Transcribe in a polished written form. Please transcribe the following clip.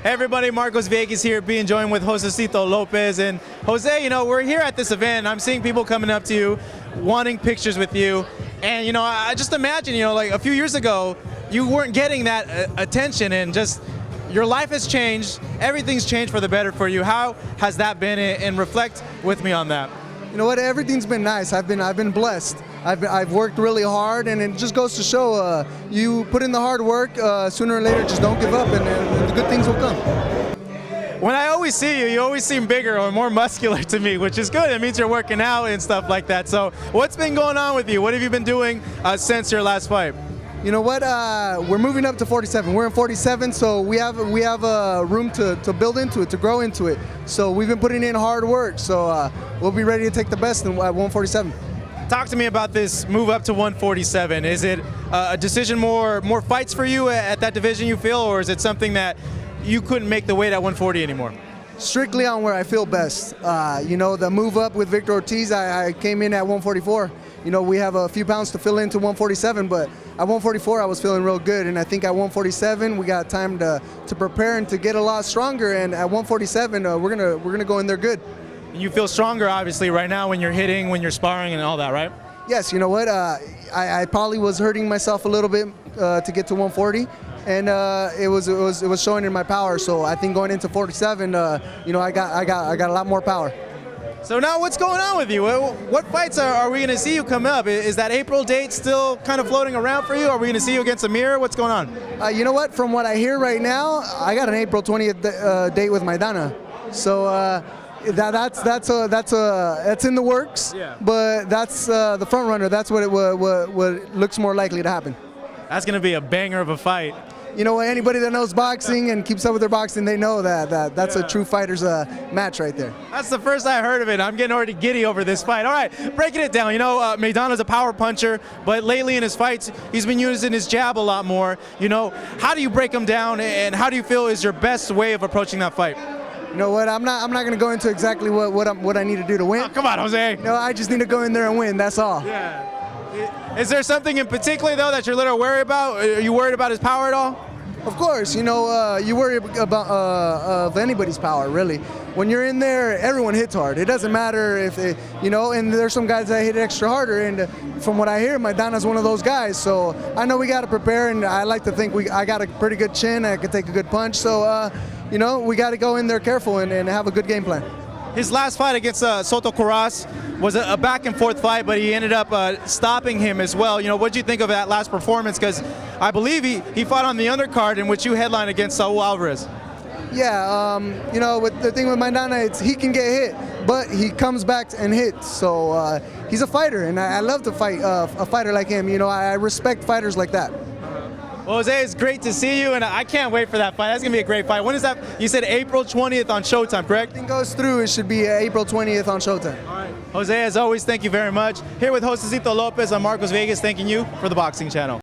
Hey everybody, Marcos Villegas here, being joined with Josesito Lopez. And Jose, we're here at this event. I'm seeing people coming up to you, wanting pictures with you. And I just imagine, like a few years ago, you weren't getting that attention, and just your life has changed. Everything's changed for the better for you. How has that been? And reflect with me on that. You know what? Everything's been nice. I've been blessed. I've worked really hard, and it just goes to show you put in the hard work. Sooner or later, just don't give up, and the good things will come. When I always see you, you always seem bigger or more muscular to me, which is good. It means you're working out and stuff like that. So what's been going on with you? What have you been doing since your last fight? You know what? We're moving up to 47. We're in 47, so we have room to build into it, to grow into it. So we've been putting in hard work. So we'll be ready to take the best at 147. Talk to me about this move up to 147. Is it a decision, more fights for you at that division, you feel, or is it something that you couldn't make the weight at 140 anymore? Strictly on where I feel best. The move up with Victor Ortiz, I came in at 144. We have a few pounds to fill into 147, but at 144 I was feeling real good, and I think at 147 we got time to prepare and to get a lot stronger. And at 147 we're gonna go in there good. You feel stronger, obviously, right now when you're hitting, when you're sparring, and all that, right? Yes. You know what? I probably was hurting myself a little bit to get to 140, and it was showing in my power. So I think going into 47, I got a lot more power. So now what's going on with you? What fights are we going to see you come up? Is that April date still kind of floating around for you? Are we going to see you against Amir? What's going on? You know what? From what I hear right now, I got an April 20th date with Maidana. So that's in the works. Yeah. But that's the front runner. That's what looks more likely to happen. That's going to be a banger of a fight. Anybody that knows boxing and keeps up with their boxing, they know that's a true fighter's match right there. That's the first I heard of it. I'm getting already giddy over this fight. All right, breaking it down. Maidana's a power puncher, but lately in his fights, he's been using his jab a lot more. How do you break him down, and how do you feel is your best way of approaching that fight? You know what? I'm not going to go into exactly what I need to do to win. Oh, come on, Jose. I just need to go in there and win. That's all. Yeah. Is there something in particular, though, that you're a little worried about? Are you worried about his power at all? Of course. You worry about of anybody's power, really. When you're in there, everyone hits hard. It doesn't matter if and there's some guys that hit extra harder. And from what I hear, Maidana's one of those guys. So I know we got to prepare, and I like to think I got a pretty good chin. I could take a good punch. So, we got to go in there careful and have a good game plan. His last fight against Soto Corraz was a back-and-forth fight, but he ended up stopping him as well. What did you think of that last performance? Because I believe he fought on the undercard in which you headlined against Saul Alvarez. Yeah, with the thing with Maidana, it's he can get hit, but he comes back and hits. So he's a fighter, and I love to fight a fighter like him. I respect fighters like that. Well, Jose, it's great to see you, and I can't wait for that fight. That's going to be a great fight. When is that? You said April 20th on Showtime, correct? Everything goes through. It should be April 20th on Showtime. All right. Jose, as always, thank you very much. Here with Josesito Lopez, I'm Marcos Villegas, thanking you for the Boxing Channel.